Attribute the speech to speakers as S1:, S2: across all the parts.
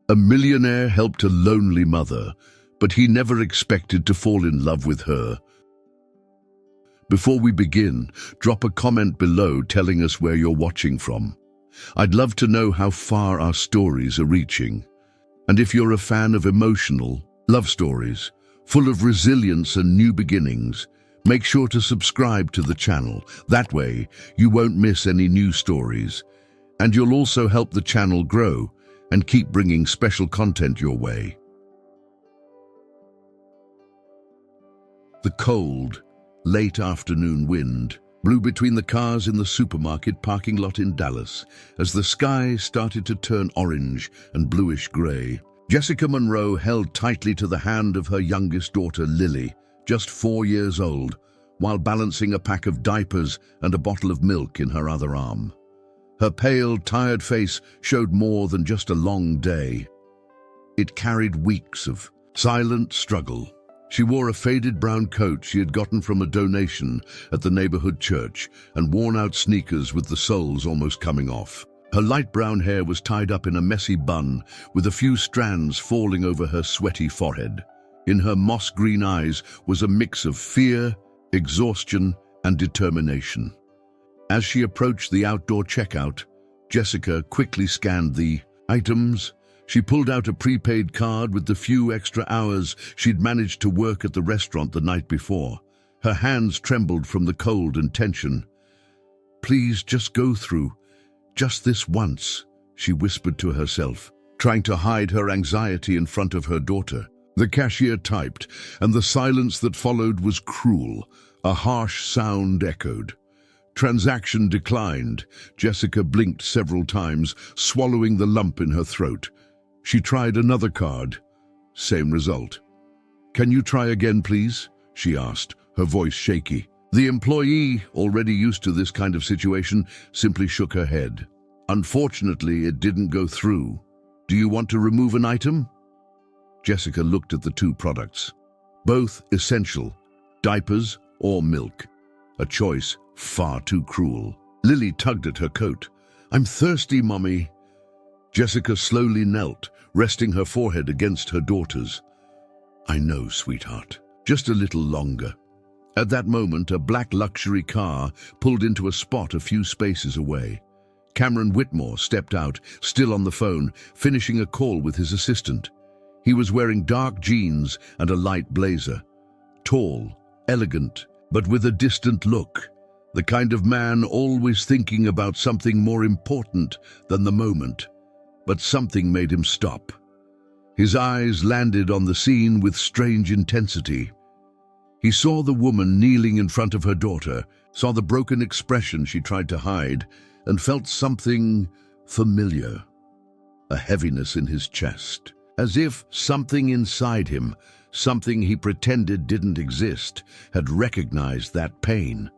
S1: A millionaire helped a lonely mother, but he never expected to fall in love with her. Before we begin, drop a comment below telling us where you're watching from. I'd love to know how far our stories are reaching. And if you're a fan of emotional love stories, full of resilience and new beginnings, make sure to subscribe to the channel. That way, you won't miss any new stories. And you'll also help the channel grow and keep bringing special content your way. The cold, late afternoon wind blew between the cars in the supermarket parking lot in Dallas as the sky started to turn orange and bluish-gray. Jessica Monroe held tightly to the hand of her youngest daughter, Lily, just 4 years old, while balancing a pack of diapers and a bottle of milk in her other arm. Her pale, tired face showed more than just a long day. It carried weeks of silent struggle. She wore a faded brown coat she had gotten from a donation at the neighborhood church and worn-out sneakers with the soles almost coming off. Her light brown hair was tied up in a messy bun with a few strands falling over her sweaty forehead. In her moss-green eyes was a mix of fear, exhaustion, and determination. As she approached the outdoor checkout, Jessica quickly scanned the items. She pulled out a prepaid card with the few extra hours she'd managed to work at the restaurant the night before. Her hands trembled from the cold and tension. "Please, just go through. Just this once," she whispered to herself, trying to hide her anxiety in front of her daughter. The cashier typed, and the silence that followed was cruel. A harsh sound echoed. "Transaction declined." Jessica blinked several times, swallowing the lump in her throat. She tried another card. Same result. "Can you try again, please?" she asked, her voice shaky. The employee, already used to this kind of situation, simply shook her head. "Unfortunately, it didn't go through. Do you want to remove an item?" Jessica looked at the two products. Both essential, diapers or milk. A choice far too cruel. Lily tugged at her coat. "I'm thirsty, Mommy." Jessica slowly knelt, resting her forehead against her daughter's. "I know, sweetheart. Just a little longer." At that moment, a black luxury car pulled into a spot a few spaces away. Cameron Whitmore stepped out, still on the phone, finishing a call with his assistant. He was wearing dark jeans and a light blazer. Tall, elegant, but with a distant look. The kind of man always thinking about something more important than the moment. But something made him stop. His eyes landed on the scene with strange intensity. He saw the woman kneeling in front of her daughter, saw the broken expression she tried to hide, and felt something familiar. A heaviness in his chest, as if something inside him, something he pretended didn't exist, had recognized that pain.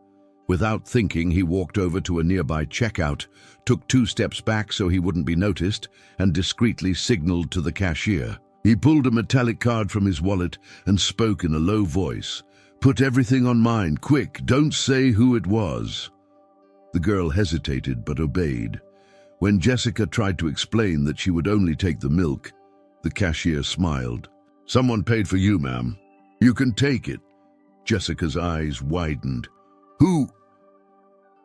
S1: Without thinking, he walked over to a nearby checkout, took 2 steps back so he wouldn't be noticed, and discreetly signaled to the cashier. He pulled a metallic card from his wallet and spoke in a low voice. "Put everything on mine, quick, don't say who it was." The girl hesitated but obeyed. When Jessica tried to explain that she would only take the milk, the cashier smiled. "Someone paid for you, ma'am. You can take it." Jessica's eyes widened. "Who?"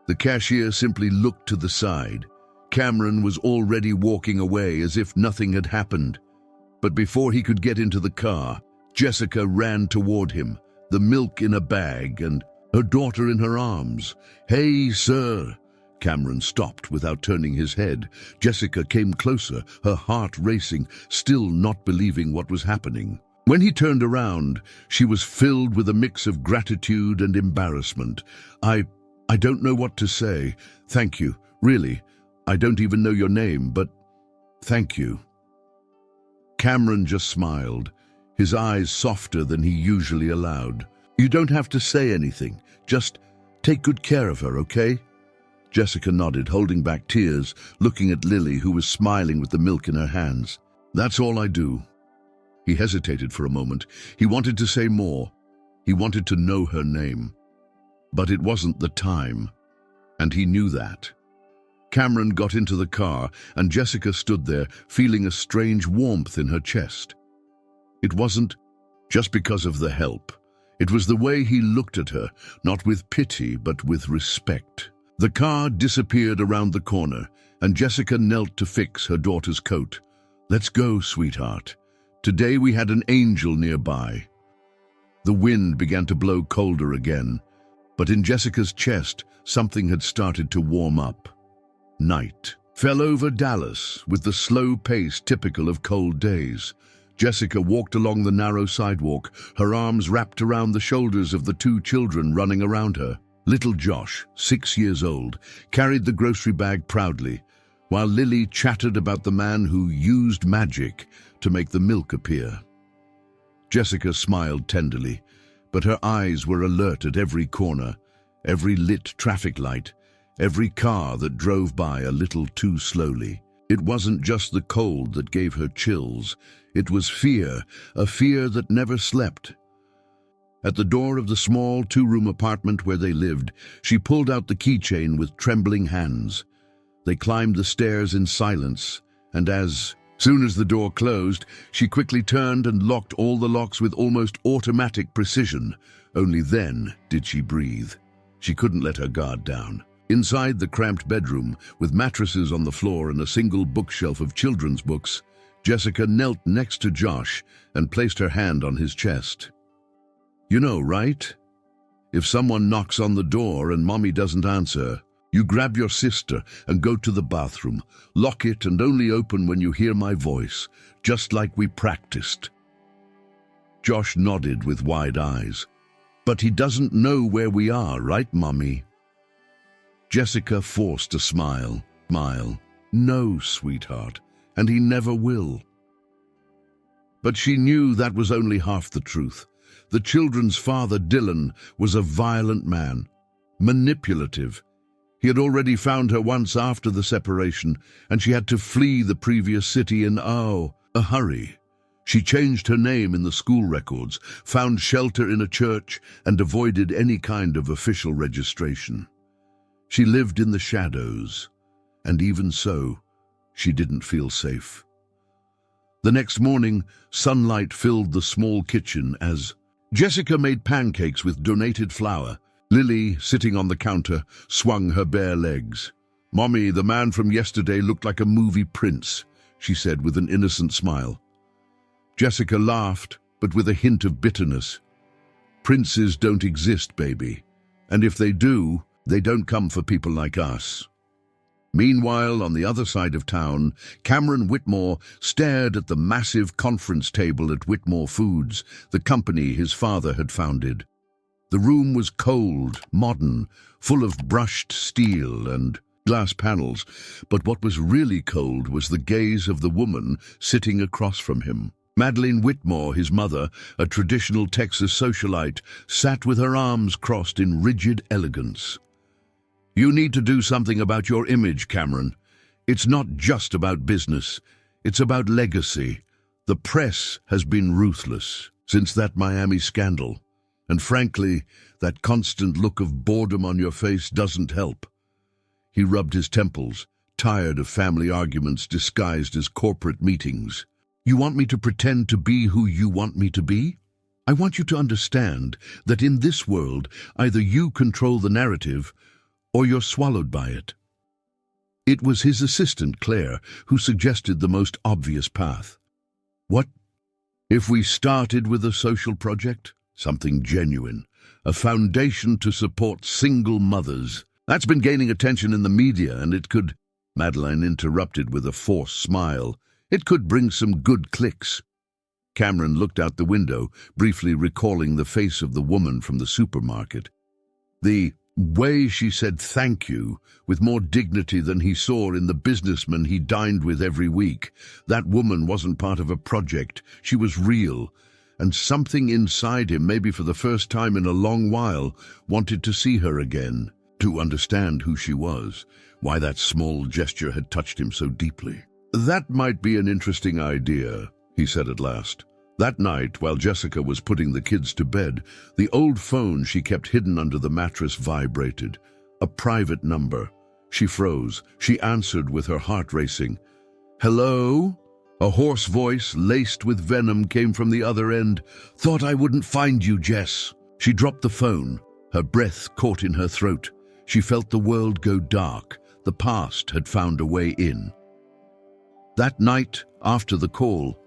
S1: The cashier simply looked to the side. Cameron was already walking away as if nothing had happened. But before he could get into the car, Jessica ran toward him, the milk in a bag and her daughter in her arms. "Hey, sir!" Cameron stopped without turning his head. Jessica came closer, her heart racing, still not believing what was happening. When he turned around, she was filled with a mix of gratitude and embarrassment. I don't know what to say. Thank you. Really. I don't even know your name, but thank you." Cameron just smiled, his eyes softer than he usually allowed. "You don't have to say anything. Just take good care of her, okay?" Jessica nodded, holding back tears, looking at Lily, who was smiling with the milk in her hands. "That's all I do." He hesitated for a moment. He wanted to say more. He wanted to know her name. But it wasn't the time, and he knew that. Cameron got into the car, and Jessica stood there, feeling a strange warmth in her chest. It wasn't just because of the help. It was the way he looked at her, not with pity, but with respect. The car disappeared around the corner, and Jessica knelt to fix her daughter's coat. "Let's go, sweetheart. Today we had an angel nearby." The wind began to blow colder again, but in Jessica's chest, something had started to warm up. Night fell over Dallas with the slow pace typical of cold days. Jessica walked along the narrow sidewalk, her arms wrapped around the shoulders of the two children running around her. Little Josh, 6 years old, carried the grocery bag proudly, while Lily chattered about the man who used magic to make the milk appear. Jessica smiled tenderly, but her eyes were alert at every corner, every lit traffic light, every car that drove by a little too slowly. It wasn't just the cold that gave her chills. It was fear, a fear that never slept. At the door of the small two-room apartment where they lived, she pulled out the keychain with trembling hands. They climbed the stairs in silence, and as soon as the door closed, she quickly turned and locked all the locks with almost automatic precision. Only then did she breathe. She couldn't let her guard down. Inside the cramped bedroom, with mattresses on the floor and a single bookshelf of children's books, Jessica knelt next to Josh and placed her hand on his chest. "You know, right? If someone knocks on the door and Mommy doesn't answer, you grab your sister and go to the bathroom, lock it and only open when you hear my voice, just like we practiced." Josh nodded with wide eyes. "But he doesn't know where we are, right, Mommy?" Jessica forced a smile. "No, sweetheart, and he never will." But she knew that was only half the truth. The children's father, Dylan, was a violent man, manipulative. He had already found her once after the separation, and she had to flee the previous city in a hurry. She changed her name in the school records, found shelter in a church, and avoided any kind of official registration. She lived in the shadows, and even so, she didn't feel safe. The next morning, sunlight filled the small kitchen as Jessica made pancakes with donated flour. Lily, sitting on the counter, swung her bare legs. "Mommy, the man from yesterday looked like a movie prince," she said with an innocent smile. Jessica laughed, but with a hint of bitterness. "Princes don't exist, baby. And if they do, they don't come for people like us." Meanwhile, on the other side of town, Cameron Whitmore stared at the massive conference table at Whitmore Foods, the company his father had founded. The room was cold, modern, full of brushed steel and glass panels, but what was really cold was the gaze of the woman sitting across from him. Madeline Whitmore, his mother, a traditional Texas socialite, sat with her arms crossed in rigid elegance. "You need to do something about your image, Cameron. It's not just about business. It's about legacy. The press has been ruthless since that Miami scandal. And frankly, that constant look of boredom on your face doesn't help." He rubbed his temples, tired of family arguments disguised as corporate meetings. "You want me to pretend to be who you want me to be? I want you to understand that in this world, either you control the narrative or you're swallowed by it." It was his assistant, Claire, who suggested the most obvious path. "What if we started with a social project? Something genuine, a foundation to support single mothers. That's been gaining attention in the media, and it could—" Madeline interrupted with a forced smile. "It could bring some good clicks." Cameron looked out the window, briefly recalling the face of the woman from the supermarket. The way she said thank you, with more dignity than he saw in the businessman he dined with every week. That woman wasn't part of a project. She was real. And something inside him, maybe for the first time in a long while, wanted to see her again, to understand who she was, why that small gesture had touched him so deeply. "That might be an interesting idea," he said at last. That night, while Jessica was putting the kids to bed, the old phone she kept hidden under the mattress vibrated. A private number. She froze. She answered with her heart racing. "Hello?" A hoarse voice, laced with venom, came from the other end. "Thought I wouldn't find you, Jess." She dropped the phone. Her breath caught in her throat. She felt the world go dark. The past had found a way in. That night, after the call,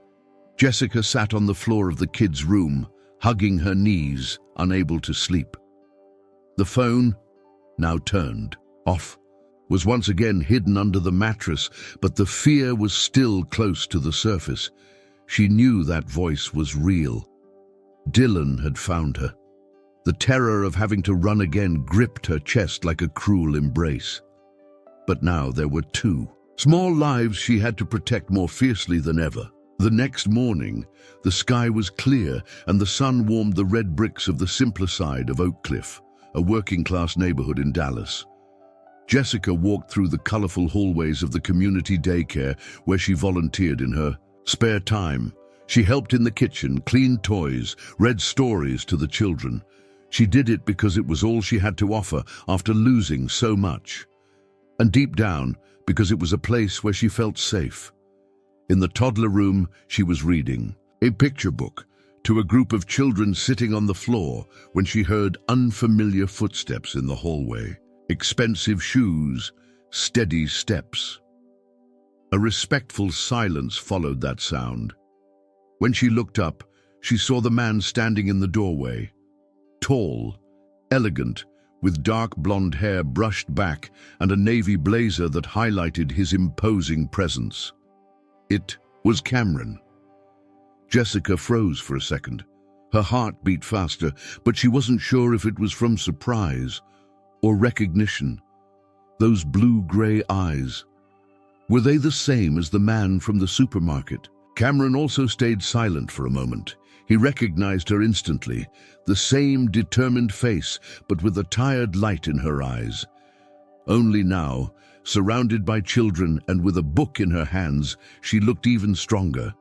S1: Jessica sat on the floor of the kids' room, hugging her knees, unable to sleep. The phone, now turned off, was once again hidden under the mattress, but the fear was still close to the surface. She knew that voice was real. Dylan had found her. The terror of having to run again gripped her chest like a cruel embrace. But now there were two small lives she had to protect more fiercely than ever. The next morning, the sky was clear and the sun warmed the red bricks of the simpler side of Oak Cliff, a working-class neighborhood in Dallas. Jessica walked through the colorful hallways of the community daycare where she volunteered in her spare time. She helped in the kitchen, cleaned toys, read stories to the children. She did it because it was all she had to offer after losing so much. And deep down, because it was a place where she felt safe. In the toddler room, she was reading a picture book to a group of children sitting on the floor when she heard unfamiliar footsteps in the hallway. Expensive shoes, steady steps. A respectful silence followed that sound. When she looked up, she saw the man standing in the doorway. Tall, elegant, with dark blonde hair brushed back and a navy blazer that highlighted his imposing presence. It was Cameron. Jessica froze for a second. Her heart beat faster, but she wasn't sure if it was from surprise or recognition. Those blue-gray eyes, were they the same as the man from the supermarket? Cameron also stayed silent for a moment. He recognized her instantly, the same determined face, but with a tired light in her eyes. Only now, surrounded by children and with a book in her hands, she looked even stronger,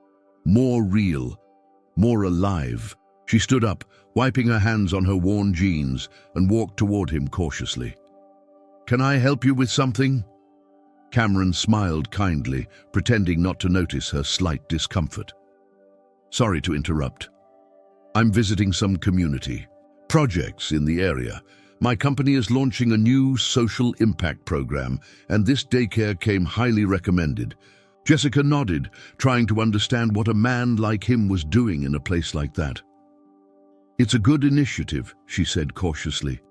S1: more real, more alive. She stood up, wiping her hands on her worn jeans, and walked toward him cautiously. "Can I help you with something?" Cameron smiled kindly, pretending not to notice her slight discomfort. "Sorry to interrupt. I'm visiting some community projects in the area. My company is launching a new social impact program, and this daycare came highly recommended." Jessica nodded, trying to understand what a man like him was doing in a place like that. "It's a good initiative," she said cautiously.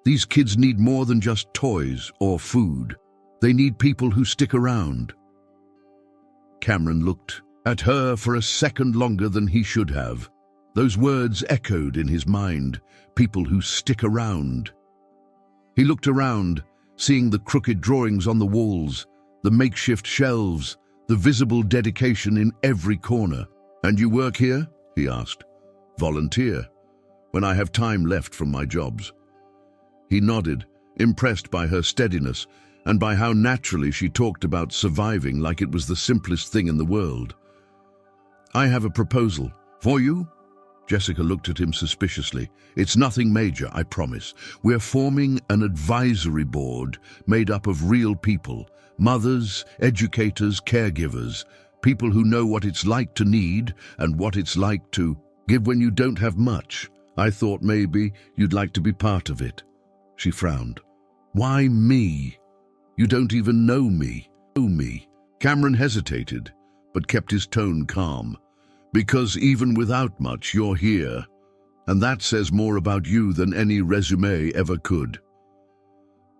S1: "These kids need more than just toys or food. They need people who stick around." Cameron looked at her for a second longer than he should have. Those words echoed in his mind, people who stick around. He looked around, seeing the crooked drawings on the walls, the makeshift shelves, the visible dedication in every corner. "And you work here?" he asked. "Volunteer, when I have time left from my jobs." He nodded, impressed by her steadiness and by how naturally she talked about surviving like it was the simplest thing in the world. "I have a proposal. For you?" Jessica looked at him suspiciously. "It's nothing major, I promise. We're forming an advisory board made up of real people, mothers, educators, caregivers, people who know what it's like to need and what it's like to give when you don't have much. I thought maybe you'd like to be part of it." She frowned. "Why me? You don't even know me." Cameron hesitated, but kept his tone calm. "Because even without much, you're here, and that says more about you than any resume ever could."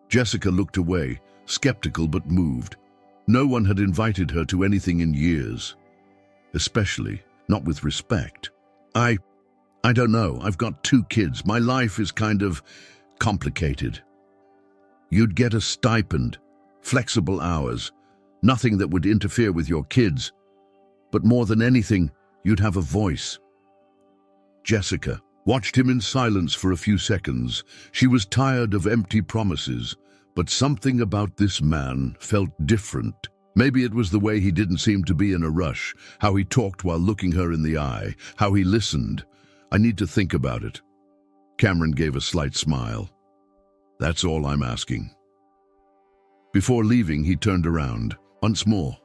S1: Jessica looked away, skeptical but moved. No one had invited her to anything in years, especially not with respect. I don't know. I've got 2 kids. My life is kind of complicated." "You'd get a stipend, flexible hours, nothing that would interfere with your kids. But more than anything, you'd have a voice." Jessica watched him in silence for a few seconds. She was tired of empty promises, but something about this man felt different. Maybe it was the way he didn't seem to be in a rush, how he talked while looking her in the eye, how he listened. "I need to think about it." Cameron gave a slight smile. "That's all I'm asking." Before leaving, he turned around once more.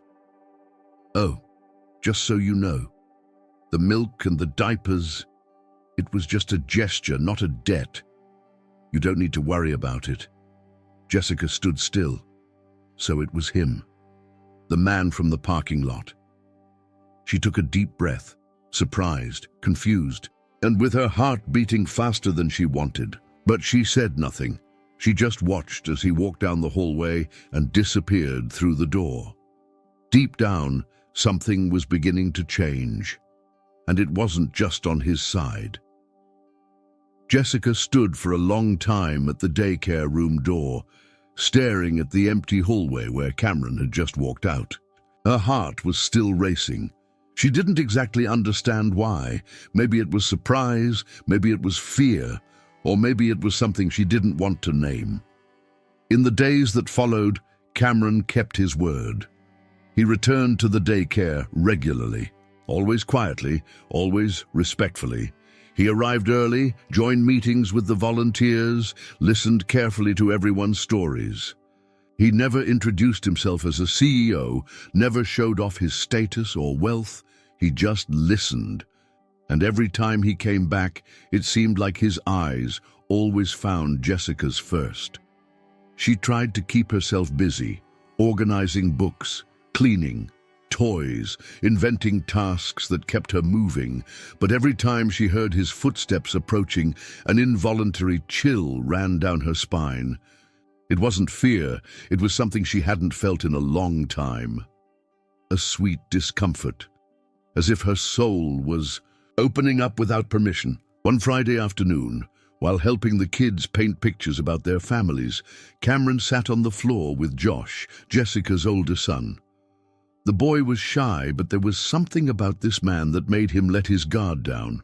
S1: "Oh, just so you know, the milk and the diapers, it was just a gesture, not a debt. You don't need to worry about it." Jessica stood still. So it was him, the man from the parking lot. She took a deep breath, surprised, confused, and with her heart beating faster than she wanted. But she said nothing. She just watched as he walked down the hallway and disappeared through the door. Deep down, something was beginning to change, and it wasn't just on his side. Jessica stood for a long time at the daycare room door, staring at the empty hallway where Cameron had just walked out. Her heart was still racing. She didn't exactly understand why. Maybe it was surprise, maybe it was fear, or maybe it was something she didn't want to name. In the days that followed, Cameron kept his word. He returned to the daycare regularly, always quietly, always respectfully. He arrived early, joined meetings with the volunteers, listened carefully to everyone's stories. He never introduced himself as a CEO, never showed off his status or wealth. He just listened. And every time he came back, it seemed like his eyes always found Jessica's first. She tried to keep herself busy, organizing books, cleaning, toys, inventing tasks that kept her moving, but every time she heard his footsteps approaching, an involuntary chill ran down her spine. It wasn't fear, it was something she hadn't felt in a long time. A sweet discomfort, as if her soul was opening up without permission. One Friday afternoon, while helping the kids paint pictures about their families, Cameron sat on the floor with Josh, Jessica's older son. The boy was shy, but there was something about this man that made him let his guard down.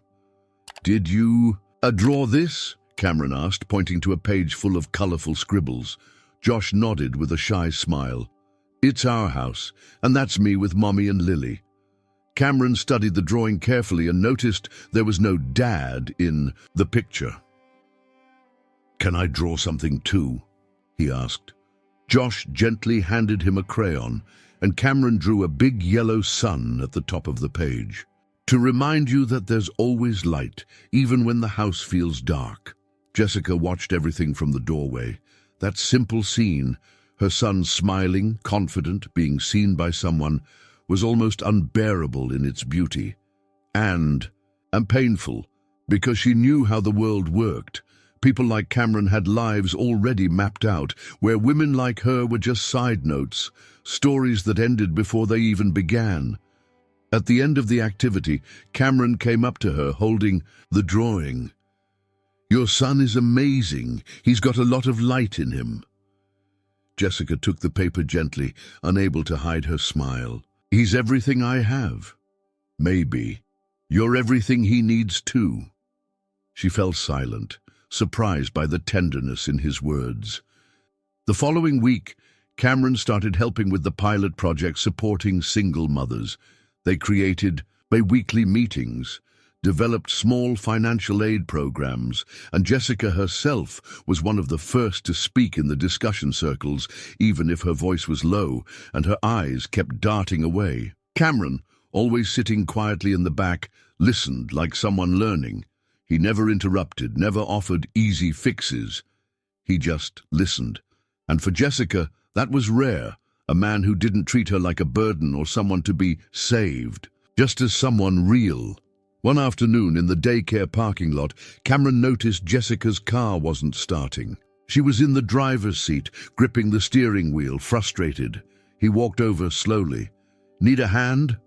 S1: "Did you draw this?" Cameron asked, pointing to a page full of colorful scribbles. Josh nodded with a shy smile. "It's our house, and that's me with Mommy and Lily." Cameron studied the drawing carefully and noticed there was no dad in the picture. "Can I draw something too?" he asked. Josh gently handed him a crayon, and Cameron drew a big yellow sun at the top of the page. "To remind you that there's always light, even when the house feels dark." Jessica watched everything from the doorway. That simple scene, her son smiling, confident, being seen by someone, was almost unbearable in its beauty. And painful, because she knew how the world worked. People like Cameron had lives already mapped out, where women like her were just side notes, stories that ended before they even began. At the end of the activity, Cameron came up to her, holding the drawing. "Your son is amazing. He's got a lot of light in him." Jessica took the paper gently, unable to hide her smile. "He's everything I have." "Maybe. You're everything he needs too." She fell silent, surprised by the tenderness in his words. The following week, Cameron started helping with the pilot project supporting single mothers. They created bi-weekly meetings, developed small financial aid programs, and Jessica herself was one of the first to speak in the discussion circles, even if her voice was low and her eyes kept darting away. Cameron, always sitting quietly in the back, listened like someone learning. He never interrupted, never offered easy fixes. He just listened. And for Jessica, that was rare, a man who didn't treat her like a burden or someone to be saved, just as someone real. One afternoon in the daycare parking lot, Cameron noticed Jessica's car wasn't starting. She was in the driver's seat, gripping the steering wheel, frustrated. He walked over slowly. "Need a hand?"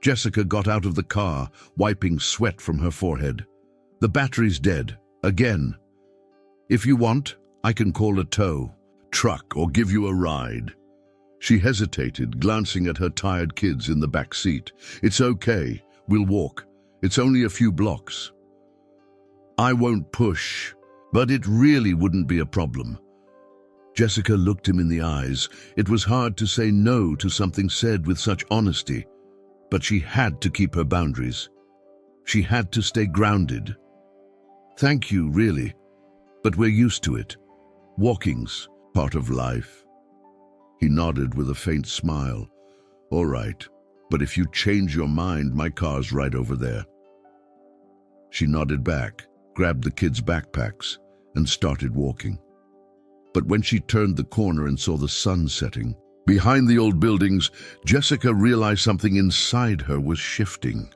S1: Jessica got out of the car, wiping sweat from her forehead. "The battery's dead. Again. If you want, I can call a tow truck or give you a ride." She hesitated, glancing at her tired kids in the back seat. "It's okay. We'll walk. It's only a few blocks." "I won't push, but it really wouldn't be a problem." Jessica looked him in the eyes. It was hard to say no to something said with such honesty, but she had to keep her boundaries. She had to stay grounded. "Thank you, really, but we're used to it. Walking's part of life." He nodded with a faint smile. All right, but if you change your mind, my car's right over there. She nodded back, grabbed the kids' backpacks, and started walking. But when she turned the corner and saw the sun setting, behind the old buildings, Jessica realized something inside her was shifting.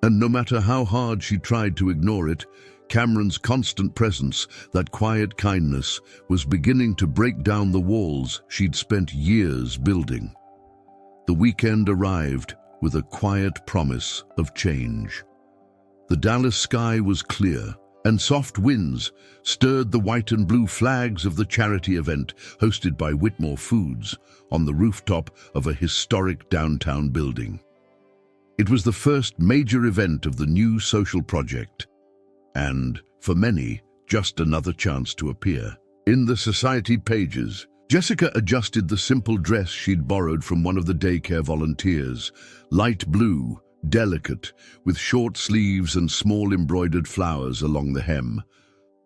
S1: And no matter how hard she tried to ignore it, Cameron's constant presence, that quiet kindness, was beginning to break down the walls she'd spent years building. The weekend arrived with a quiet promise of change. The Dallas sky was clear, and soft winds stirred the white and blue flags of the charity event hosted by Whitmore Foods on the rooftop of a historic downtown building. It was the first major event of the new social project, and, for many, just another chance to appear. In the society pages, Jessica adjusted the simple dress she'd borrowed from one of the daycare volunteers, light blue, delicate, with short sleeves and small embroidered flowers along the hem.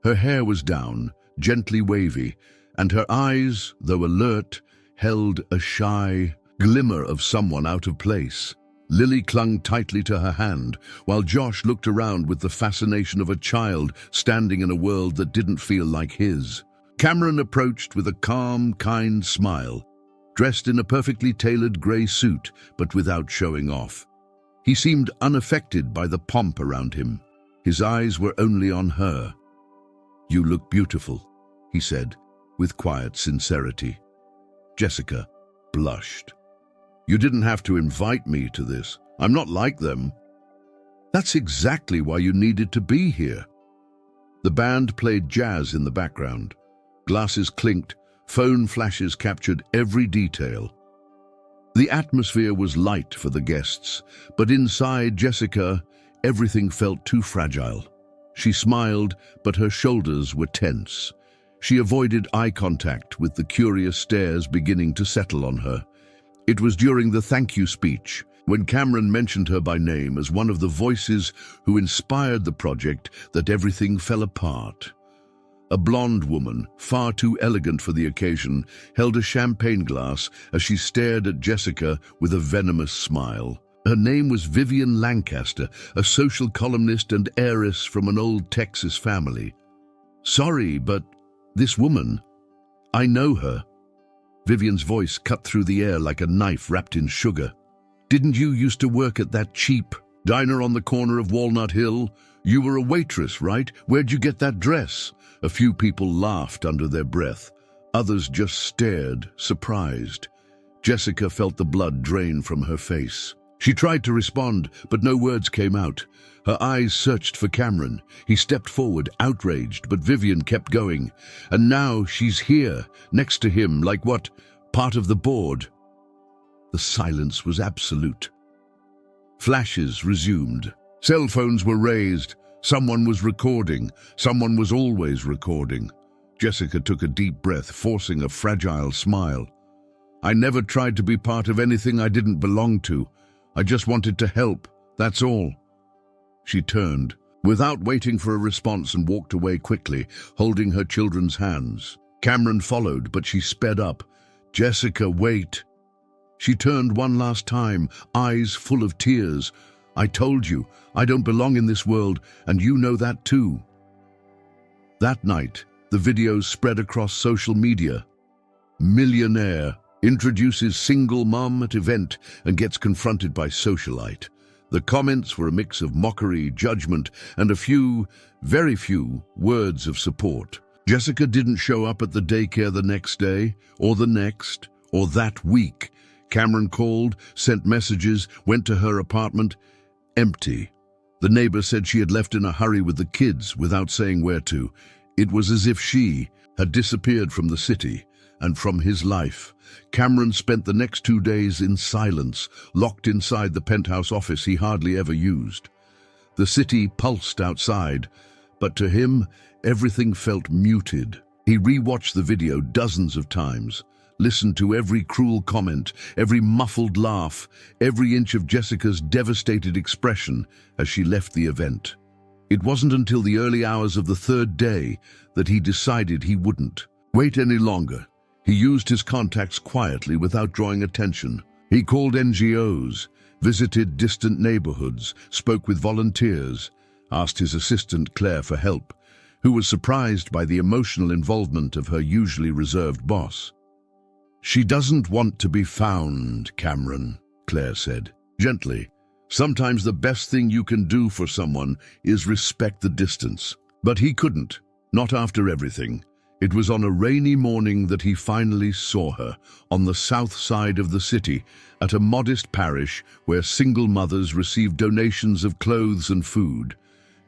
S1: Her hair was down, gently wavy, and her eyes, though alert, held a shy glimmer of someone out of place. Lily clung tightly to her hand, while Josh looked around with the fascination of a child standing in a world that didn't feel like his. Cameron approached with a calm, kind smile, dressed in a perfectly tailored grey suit, but without showing off. He seemed unaffected by the pomp around him. His eyes were only on her. "You look beautiful," he said, with quiet sincerity. Jessica blushed. "You didn't have to invite me to this. I'm not like them." "That's exactly why you needed to be here." The band played jazz in the background. Glasses clinked, phone flashes captured every detail. The atmosphere was light for the guests, but inside Jessica, everything felt too fragile. She smiled, but her shoulders were tense. She avoided eye contact with the curious stares beginning to settle on her. It was during the thank you speech, when Cameron mentioned her by name as one of the voices who inspired the project, that everything fell apart. A blonde woman, far too elegant for the occasion, held a champagne glass as she stared at Jessica with a venomous smile. Her name was Vivian Lancaster, a social columnist and heiress from an old Texas family. "Sorry, but this woman, I know her." Vivian's voice cut through the air like a knife wrapped in sugar. "Didn't you used to work at that cheap diner on the corner of Walnut Hill? You were a waitress, right? Where'd you get that dress?" A few people laughed under their breath. Others just stared, surprised. Jessica felt the blood drain from her face. She tried to respond, but no words came out. Her eyes searched for Cameron. He stepped forward, outraged, but Vivian kept going. "And now she's here, next to him, like what? Part of the board?" The silence was absolute. Flashes resumed. Cell phones were raised. Someone was recording. Someone was always recording. Jessica took a deep breath, forcing a fragile smile. "I never tried to be part of anything I didn't belong to. I just wanted to help, that's all." She turned, without waiting for a response, and walked away quickly, holding her children's hands. Cameron followed, but she sped up. "Jessica, wait." She turned one last time, eyes full of tears. "I told you, I don't belong in this world, and you know that too." That night, the videos spread across social media. Millionaire introduces single mom at event and gets confronted by socialite. The comments were a mix of mockery, judgment, and a few, very few, words of support. Jessica didn't show up at the daycare the next day, or the next, or that week. Cameron called, sent messages, went to her apartment. Empty. The neighbor said she had left in a hurry with the kids without saying where to. It was as if she had disappeared from the city and from his life. Cameron spent the next 2 days in silence, locked inside the penthouse office he hardly ever used. The city pulsed outside, but to him, everything felt muted. He rewatched the video dozens of times, listened to every cruel comment, every muffled laugh, every inch of Jessica's devastated expression as she left the event. It wasn't until the early hours of the third day that he decided he wouldn't wait any longer. He used his contacts quietly without drawing attention. He called NGOs, visited distant neighborhoods, spoke with volunteers, asked his assistant Claire for help, who was surprised by the emotional involvement of her usually reserved boss. "She doesn't want to be found, Cameron," Claire said, gently. "Sometimes the best thing you can do for someone is respect the distance." But he couldn't, not after everything. It was on a rainy morning that he finally saw her, on the south side of the city, at a modest parish where single mothers received donations of clothes and food.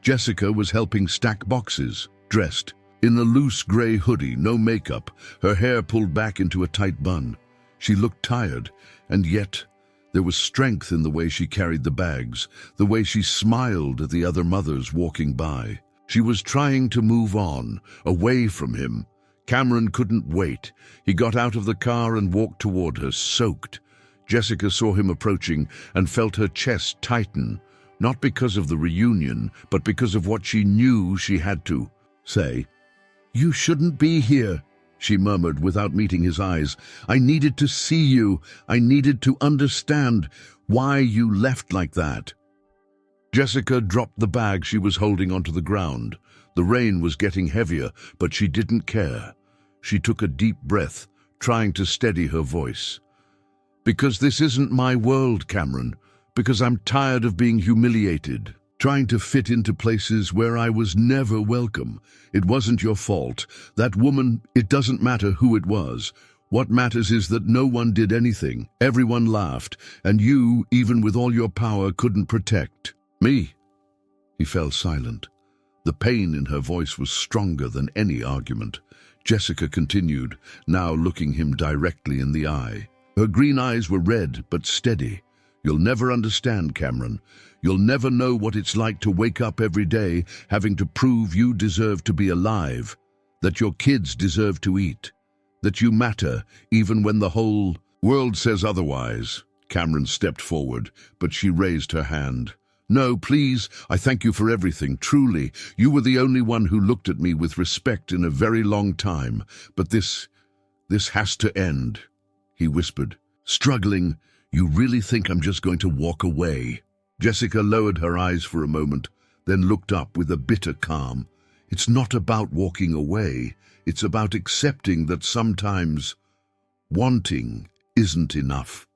S1: Jessica was helping stack boxes, dressed in a loose grey hoodie, no makeup, her hair pulled back into a tight bun. She looked tired, and yet there was strength in the way she carried the bags, the way she smiled at the other mothers walking by. She was trying to move on, away from him. Cameron couldn't wait. He got out of the car and walked toward her, soaked. Jessica saw him approaching and felt her chest tighten, not because of the reunion, but because of what she knew she had to say. "You shouldn't be here," she murmured without meeting his eyes. "I needed to see you. I needed to understand why you left like that." Jessica dropped the bag she was holding onto the ground. The rain was getting heavier, but she didn't care. She took a deep breath, trying to steady her voice. "Because this isn't my world, Cameron. Because I'm tired of being humiliated, trying to fit into places where I was never welcome. It wasn't your fault. That woman, it doesn't matter who it was. What matters is that no one did anything. Everyone laughed, and you, even with all your power, couldn't protect me." He fell silent. The pain in her voice was stronger than any argument. Jessica continued, now looking him directly in the eye. Her green eyes were red but steady. "You'll never understand, Cameron. You'll never know what it's like to wake up every day having to prove you deserve to be alive, that your kids deserve to eat, that you matter even when the whole world says otherwise." Cameron stepped forward, but she raised her hand. "No, please, I thank you for everything, truly. You were the only one who looked at me with respect in a very long time. But this has to end," he whispered, struggling. "You really think I'm just going to walk away?" Jessica lowered her eyes for a moment, then looked up with a bitter calm. "It's not about walking away. It's about accepting that sometimes wanting isn't enough."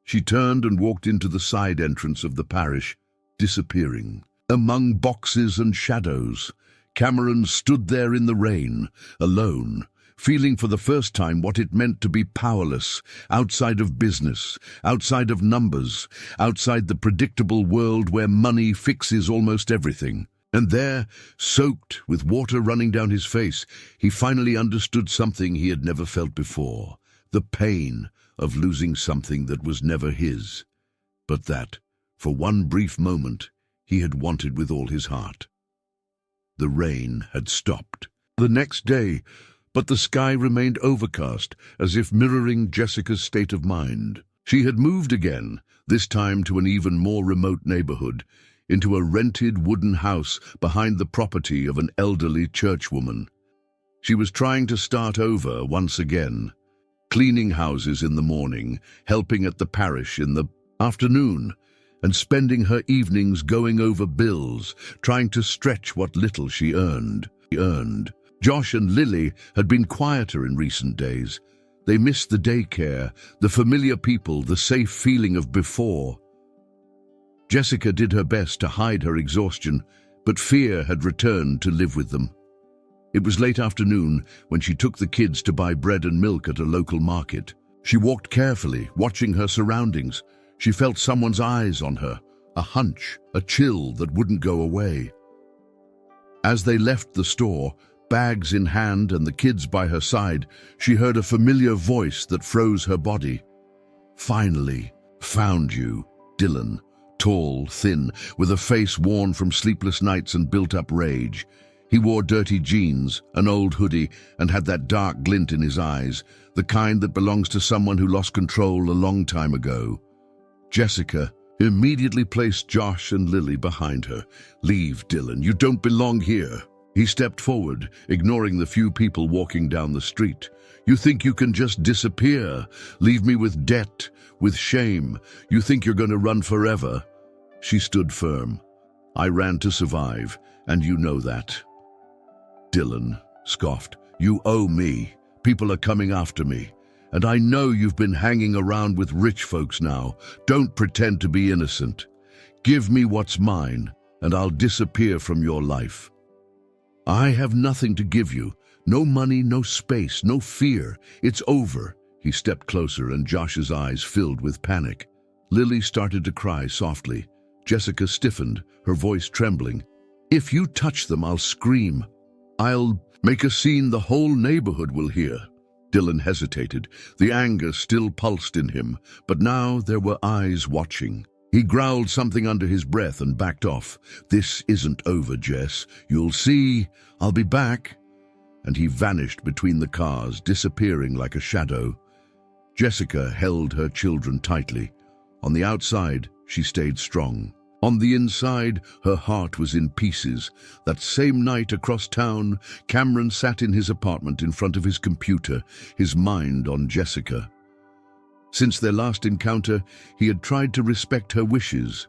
S1: She turned and walked into the side entrance of the parish, disappearing. Among boxes and shadows, Cameron stood there in the rain, alone, feeling for the first time what it meant to be powerless, outside of business, outside of numbers, outside the predictable world where money fixes almost everything. And there, soaked with water running down his face, he finally understood something he had never felt before, the pain of losing something that was never his, but that, for one brief moment, he had wanted with all his heart. The rain had stopped the next day, but the sky remained overcast, as if mirroring Jessica's state of mind. She had moved again, this time to an even more remote neighborhood, into a rented wooden house behind the property of an elderly churchwoman. She was trying to start over once again, cleaning houses in the morning, helping at the parish in the afternoon, and spending her evenings going over bills, trying to stretch what little she earned. Josh and Lily had been quieter in recent days. They missed the daycare, the familiar people, the safe feeling of before. Jessica did her best to hide her exhaustion, but fear had returned to live with them. It was late afternoon when she took the kids to buy bread and milk at a local market. She walked carefully, watching her surroundings. She felt someone's eyes on her, a hunch, a chill that wouldn't go away. As they left the store, bags in hand and the kids by her side, she heard a familiar voice that froze her body. "Finally, found you, Dylan." Tall, thin, with a face worn from sleepless nights and built-up rage. He wore dirty jeans, an old hoodie, and had that dark glint in his eyes, the kind that belongs to someone who lost control a long time ago. Jessica immediately placed Josh and Lily behind her. "Leave, Dylan. You don't belong here." He stepped forward, ignoring the few people walking down the street. You think you can just disappear, leave me with debt, with shame. You think you're going to run forever? She stood firm. I ran to survive, and you know that. Dylan scoffed. You owe me. People are coming after me. And I know you've been hanging around with rich folks now. Don't pretend to be innocent. Give me what's mine, and I'll disappear from your life. I have nothing to give you. No money, no space, no fear. It's over. He stepped closer, and Josh's eyes filled with panic. Lily started to cry softly. Jessica stiffened, her voice trembling. If you touch them, I'll scream. I'll make a scene the whole neighborhood will hear. Dylan hesitated. The anger still pulsed in him, but now there were eyes watching. He growled something under his breath and backed off. This isn't over, Jess. You'll see. I'll be back. And he vanished between the cars, disappearing like a shadow. Jessica held her children tightly. On the outside, she stayed strong. On the inside, her heart was in pieces. That same night across town, Cameron sat in his apartment in front of his computer, his mind on Jessica. Since their last encounter, he had tried to respect her wishes,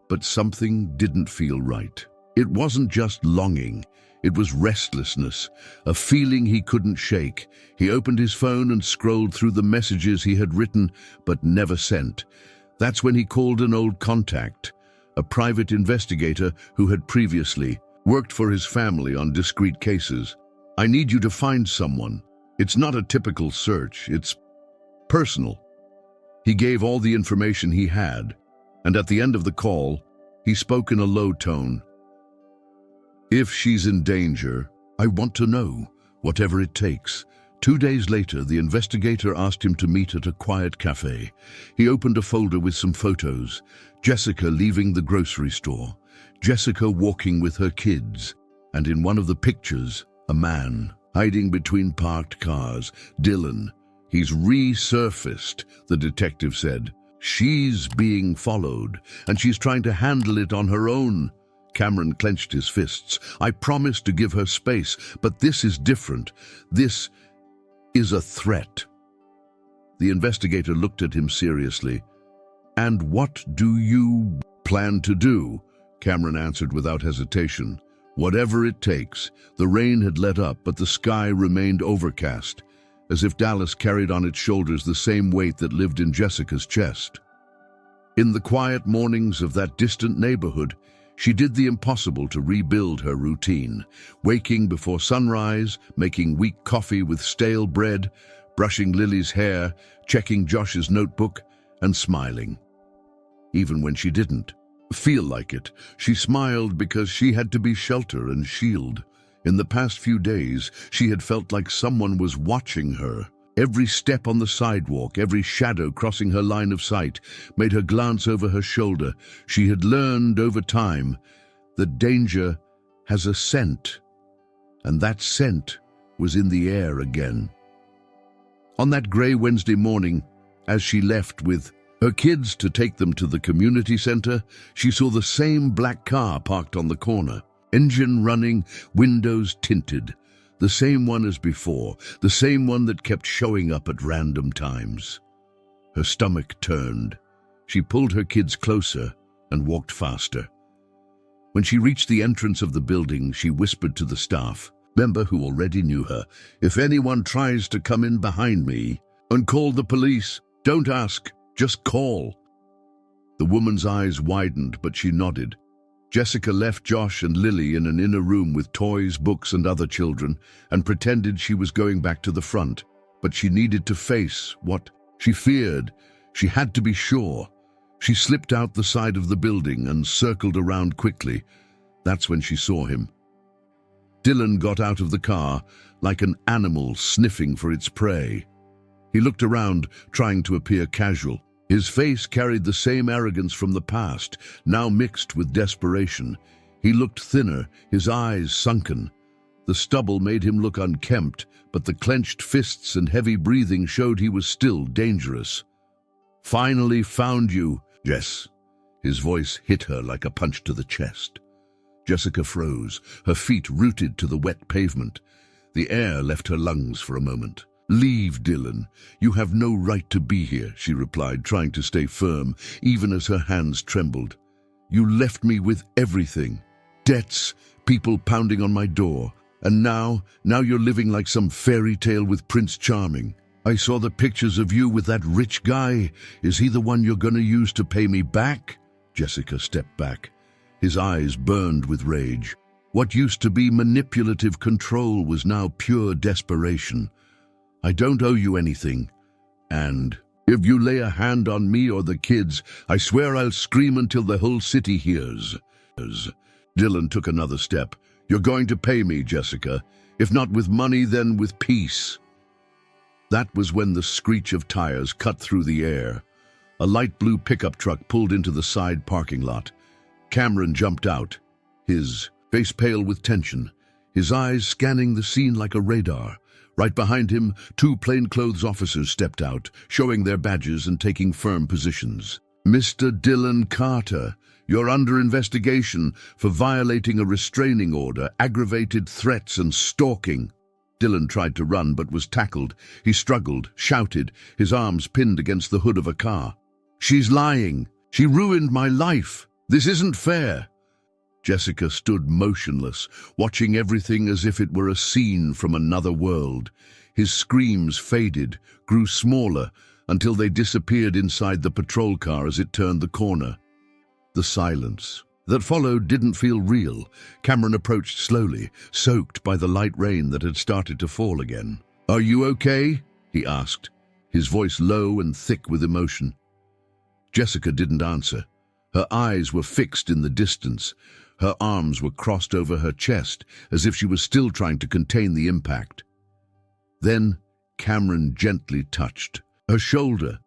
S1: but something didn't feel right. It wasn't just longing, it was restlessness, a feeling he couldn't shake. He opened his phone and scrolled through the messages he had written but never sent. That's when he called an old contact, a private investigator who had previously worked for his family on discrete cases. I need you to find someone. It's not a typical search, it's personal. He gave all the information he had, and at the end of the call, he spoke in a low tone. If she's in danger, I want to know, whatever it takes. 2 days later, the investigator asked him to meet at a quiet cafe. He opened a folder with some photos. Jessica leaving the grocery store, Jessica walking with her kids, and in one of the pictures, a man hiding between parked cars. Dylan. He's resurfaced, the detective said. She's being followed, and she's trying to handle it on her own. Cameron clenched his fists. I promised to give her space, but this is different. This is a threat. The investigator looked at him seriously. And what do you plan to do? Cameron answered without hesitation. Whatever it takes. The rain had let up, but the sky remained overcast, as if Dallas carried on its shoulders the same weight that lived in Jessica's chest. In the quiet mornings of that distant neighborhood, she did the impossible to rebuild her routine, waking before sunrise, making weak coffee with stale bread, brushing Lily's hair, checking Josh's notebook, and smiling. Even when she didn't feel like it, she smiled because she had to be shelter and shield. In the past few days, she had felt like someone was watching her. Every step on the sidewalk, every shadow crossing her line of sight, made her glance over her shoulder. She had learned over time that danger has a scent, and that scent was in the air again. On that gray Wednesday morning, as she left with her kids to take them to the community center, she saw the same black car parked on the corner. Engine running, windows tinted. The same one as before, the same one that kept showing up at random times. Her stomach turned. She pulled her kids closer and walked faster. When she reached the entrance of the building, she whispered to the staff member who already knew her, "If anyone tries to come in behind me, and call the police, don't ask, just call." The woman's eyes widened, but she nodded. Jessica left Josh and Lily in an inner room with toys, books, and other children, and pretended she was going back to the front. But she needed to face what she feared. She had to be sure. She slipped out the side of the building and circled around quickly. That's when she saw him. Dylan got out of the car like an animal sniffing for its prey. He looked around, trying to appear casual. His face carried the same arrogance from the past, now mixed with desperation. He looked thinner, his eyes sunken. The stubble made him look unkempt, but the clenched fists and heavy breathing showed he was still dangerous. "Finally found you, Jess." His voice hit her like a punch to the chest. Jessica froze, her feet rooted to the wet pavement. The air left her lungs for a moment. "Leave, Dylan. You have no right to be here," she replied, trying to stay firm, even as her hands trembled. "You left me with everything. Debts, people pounding on my door. And now you're living like some fairy tale with Prince Charming. I saw the pictures of you with that rich guy. Is he the one you're going to use to pay me back?" Jessica stepped back. His eyes burned with rage. What used to be manipulative control was now pure desperation. "I don't owe you anything. And if you lay a hand on me or the kids, I swear I'll scream until the whole city hears." Dylan took another step. "You're going to pay me, Jessica. If not with money, then with peace." That was when the screech of tires cut through the air. A light blue pickup truck pulled into the side parking lot. Cameron jumped out, his face pale with tension, his eyes scanning the scene like a radar. Right behind him, two plainclothes officers stepped out, showing their badges and taking firm positions. "Mr. Dylan Carter, you're under investigation for violating a restraining order, aggravated threats and stalking." Dylan tried to run but was tackled. He struggled, shouted, his arms pinned against the hood of a car. "She's lying. She ruined my life. This isn't fair." Jessica stood motionless, watching everything as if it were a scene from another world. His screams faded, grew smaller, until they disappeared inside the patrol car as it turned the corner. The silence that followed didn't feel real. Cameron approached slowly, soaked by the light rain that had started to fall again. "Are you okay?" he asked, his voice low and thick with emotion. Jessica didn't answer. Her eyes were fixed in the distance. Her arms were crossed over her chest, as if she was still trying to contain the impact. Then Cameron gently touched her shoulder.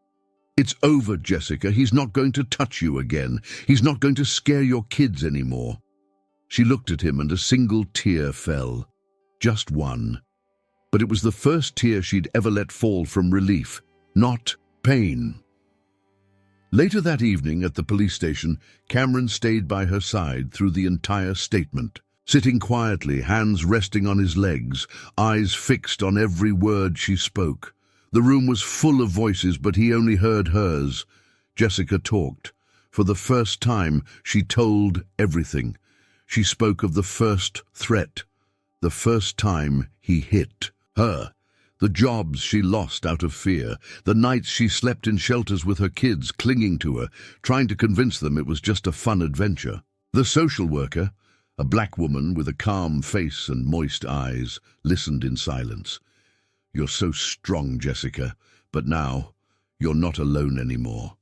S1: "It's over, Jessica. He's not going to touch you again. He's not going to scare your kids anymore." She looked at him and a single tear fell. Just one. But it was the first tear she'd ever let fall from relief, not pain. Later that evening at the police station, Cameron stayed by her side through the entire statement. Sitting quietly, hands resting on his legs, eyes fixed on every word she spoke. The room was full of voices, but he only heard hers. Jessica talked. For the first time, she told everything. She spoke of the first threat, the first time he hit her, the jobs she lost out of fear, the nights she slept in shelters with her kids clinging to her, trying to convince them it was just a fun adventure. The social worker, a black woman with a calm face and moist eyes, listened in silence. "You're so strong, Jessica, but now you're not alone anymore."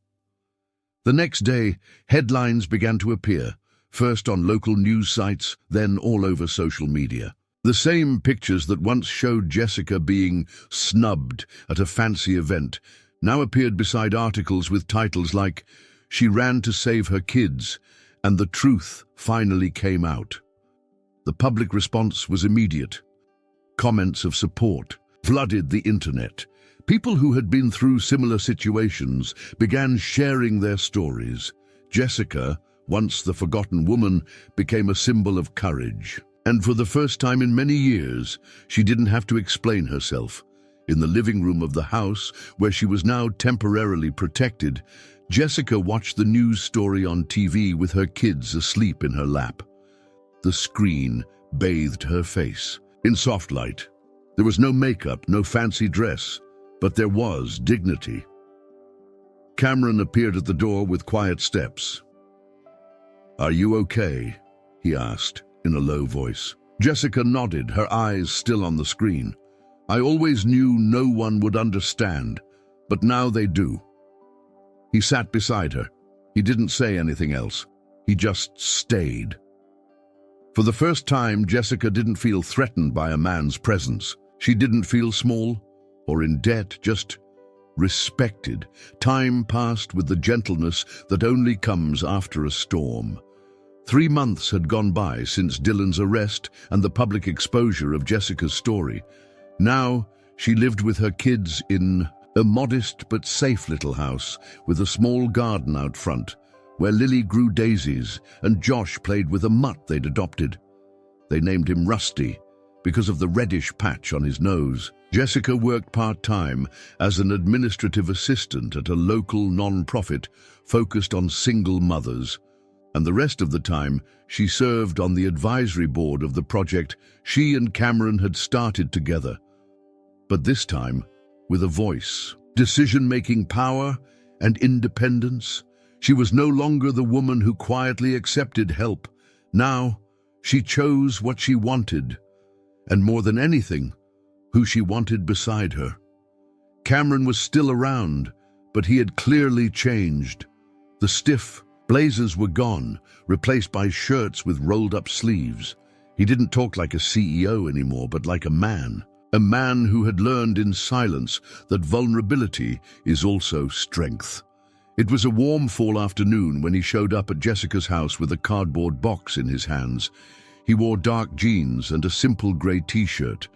S1: The next day, headlines began to appear, first on local news sites, then all over social media. The same pictures that once showed Jessica being snubbed at a fancy event now appeared beside articles with titles like "She ran to save her kids," and "The truth finally came out." The public response was immediate. Comments of support flooded the internet. People who had been through similar situations began sharing their stories. Jessica, once the forgotten woman, became a symbol of courage. And for the first time in many years, she didn't have to explain herself. In the living room of the house, where she was now temporarily protected, Jessica watched the news story on TV with her kids asleep in her lap. The screen bathed her face in soft light. There was no makeup, no fancy dress, but there was dignity. Cameron appeared at the door with quiet steps. "Are you okay?" he asked in a low voice. Jessica nodded, her eyes still on the screen. "I always knew no one would understand, but now they do." He sat beside her. He didn't say anything else. He just stayed. For the first time, Jessica didn't feel threatened by a man's presence. She didn't feel small or in debt, just respected. Time passed with the gentleness that only comes after a storm. 3 months had gone by since Dylan's arrest and the public exposure of Jessica's story. Now, she lived with her kids in a modest but safe little house with a small garden out front. where Lily grew daisies and Josh played with a mutt they'd adopted. They named him Rusty because of the reddish patch on his nose. Jessica worked part-time as an administrative assistant at a local non-profit focused on single mothers, and the rest of the time she served on the advisory board of the project she and Cameron had started together. But this time, with a voice, decision-making power, and independence. She was no longer the woman who quietly accepted help. Now, she chose what she wanted, and more than anything, who she wanted beside her. Cameron was still around, but he had clearly changed. The stiff blazers were gone, replaced by shirts with rolled-up sleeves. He didn't talk like a CEO anymore, but like a man who had learned in silence that vulnerability is also strength. It was a warm fall afternoon when he showed up at Jessica's house with a cardboard box in his hands. He wore dark jeans and a simple grey t-shirt.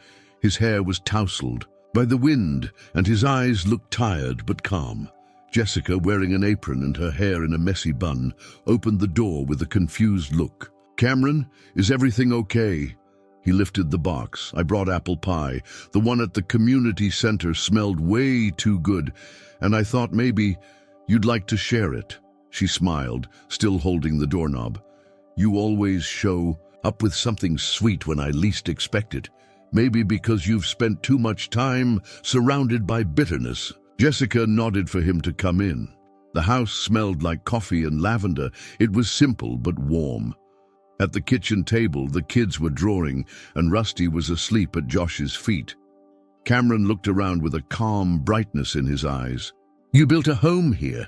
S1: His hair was tousled by the wind, and his eyes looked tired but calm. Jessica, wearing an apron and her hair in a messy bun, opened the door with a confused look. "Cameron, is everything okay?" He lifted the box. "I brought apple pie. The one at the community center smelled way too good, and I thought maybe you'd like to share it." She smiled, still holding the doorknob. "You always show up with something sweet when I least expect it. Maybe because you've spent too much time surrounded by bitterness." Jessica nodded for him to come in. The house smelled like coffee and lavender. It was simple but warm. At the kitchen table, the kids were drawing, and Rusty was asleep at Josh's feet. Cameron looked around with a calm brightness in his eyes. "You built a home here?"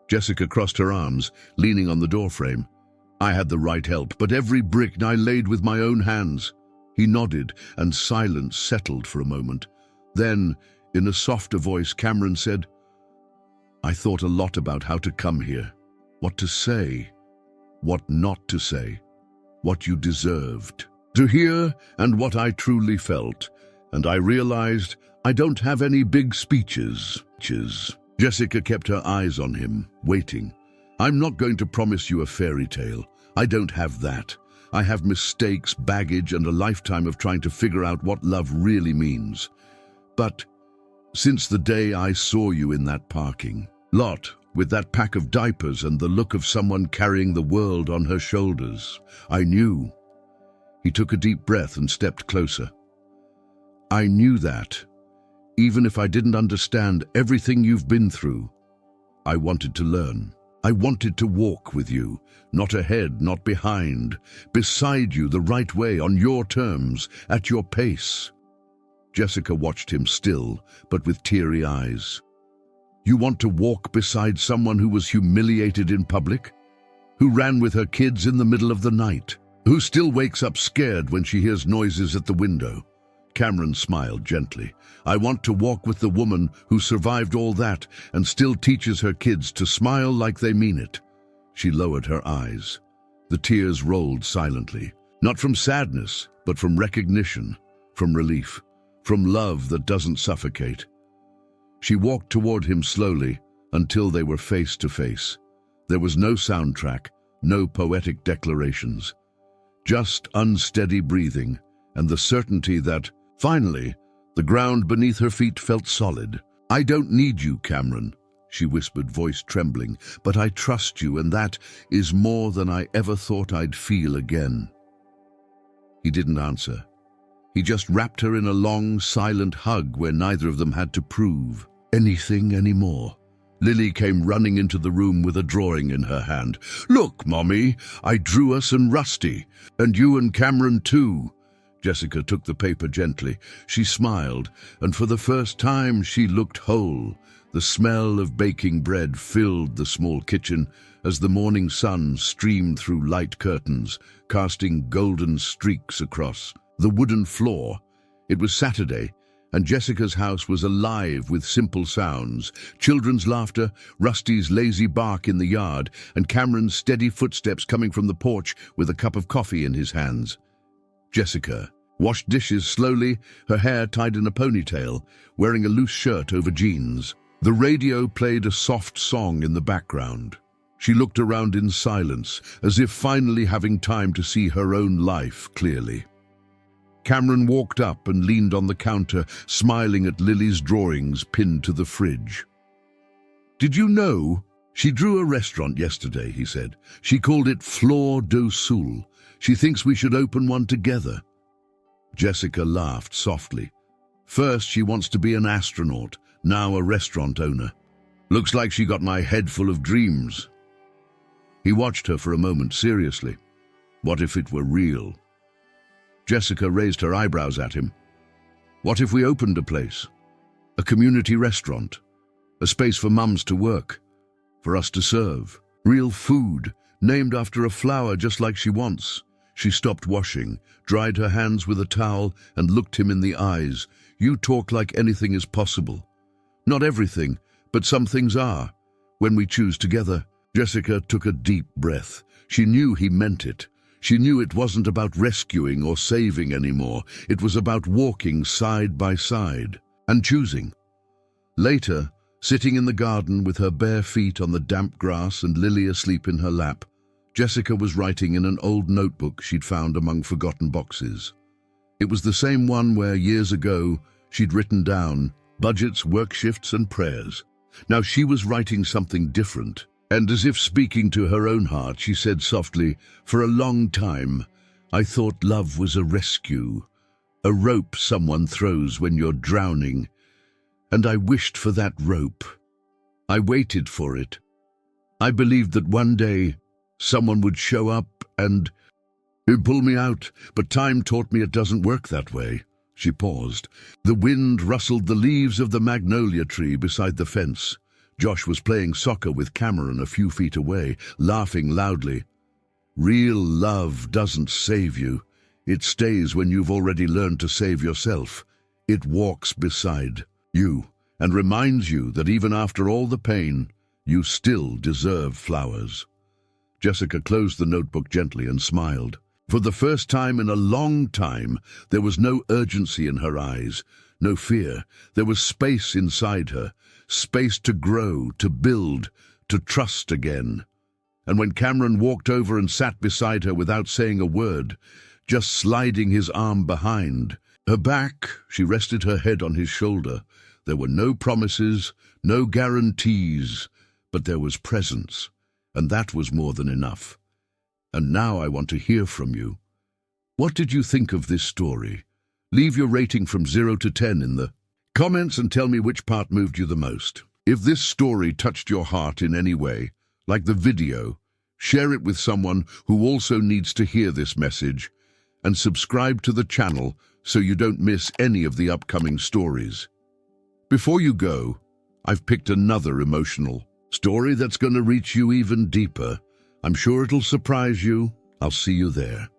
S1: Jessica crossed her arms, leaning on the doorframe. "I had the right help, but every brick I laid with my own hands." He nodded, and silence settled for a moment. Then, in a softer voice, Cameron said, "I thought a lot about how to come here, what to say, what not to say, what you deserved to hear, and what I truly felt, and I realized I don't have any big speeches." Jessica kept her eyes on him, waiting. "I'm not going to promise you a fairy tale. I don't have that. I have mistakes, baggage, and a lifetime of trying to figure out what love really means. But since the day I saw you in that parking lot, with that pack of diapers and the look of someone carrying the world on her shoulders, I knew." He took a deep breath and stepped closer. "I knew that, even if I didn't understand everything you've been through. I wanted to learn. I wanted to walk with you, not ahead, not behind, beside you the right way, on your terms, at your pace." Jessica watched him still, but with teary eyes. "You want to walk beside someone who was humiliated in public? Who ran with her kids in the middle of the night? Who still wakes up scared when she hears noises at the window?" Cameron smiled gently. "I want to walk with the woman who survived all that and still teaches her kids to smile like they mean it." She lowered her eyes. The tears rolled silently, not from sadness, but from recognition, from relief, from love that doesn't suffocate. She walked toward him slowly until they were face to face. There was no soundtrack, no poetic declarations, just unsteady breathing and the certainty that, finally, the ground beneath her feet felt solid. "I don't need you, Cameron," she whispered, voice trembling, "but I trust you, and that is more than I ever thought I'd feel again." He didn't answer. He just wrapped her in a long, silent hug where neither of them had to prove anything anymore. Lily came running into the room with a drawing in her hand. "Look, Mommy, I drew us and Rusty, and you and Cameron too." Jessica took the paper gently. She smiled, and for the first time she looked whole. The smell of baking bread filled the small kitchen as the morning sun streamed through light curtains, casting golden streaks across the wooden floor. It was Saturday, and Jessica's house was alive with simple sounds: children's laughter, Rusty's lazy bark in the yard, and Cameron's steady footsteps coming from the porch with a cup of coffee in his hands. Jessica washed dishes slowly, her hair tied in a ponytail, wearing a loose shirt over jeans. The radio played a soft song in the background. She looked around in silence, as if finally having time to see her own life clearly. Cameron walked up and leaned on the counter, smiling at Lily's drawings pinned to the fridge. "Did you know? She drew a restaurant yesterday," he said. "She called it Fleur du Sul. She thinks we should open one together." Jessica laughed softly. First, she wants to be an astronaut, now a restaurant owner. Looks like she got my head full of dreams. He watched her for a moment seriously. What if it were real? Jessica raised her eyebrows at him. What if we opened a place? A community restaurant? A space for mums to work? For us to serve? Real food, named after a flower just like she wants. She stopped washing, dried her hands with a towel, and looked him in the eyes. "You talk like anything is possible." "Not everything, but some things are. When we choose together." Jessica took a deep breath. She knew he meant it. She knew it wasn't about rescuing or saving anymore. It was about walking side by side and choosing. Later, sitting in the garden with her bare feet on the damp grass and Lily asleep in her lap, Jessica was writing in an old notebook she'd found among forgotten boxes. It was the same one where, years ago, she'd written down budgets, work shifts, and prayers. Now she was writing something different, and as if speaking to her own heart, she said softly, "For a long time, I thought love was a rescue, a rope someone throws when you're drowning, and I wished for that rope. I waited for it. I believed that one day someone would show up and pull me out, but time taught me it doesn't work that way." She paused. The wind rustled the leaves of the magnolia tree beside the fence. Josh was playing soccer with Cameron a few feet away, laughing loudly. "Real love doesn't save you. It stays when you've already learned to save yourself. It walks beside you and reminds you that even after all the pain, you still deserve flowers." Jessica closed the notebook gently and smiled. For the first time in a long time, there was no urgency in her eyes, no fear. There was space inside her, space to grow, to build, to trust again. And when Cameron walked over and sat beside her without saying a word, just sliding his arm behind her back, she rested her head on his shoulder. There were no promises, no guarantees, but there was presence, and that was more than enough. And now I want to hear from you. What did you think of this story? Leave your rating from 0 to 10 in the comments and tell me which part moved you the most. If this story touched your heart in any way, like the video, share it with someone who also needs to hear this message, and subscribe to the channel so you don't miss any of the upcoming stories. Before you go, I've picked another emotional story that's going to reach you even deeper. I'm sure it'll surprise you. I'll see you there.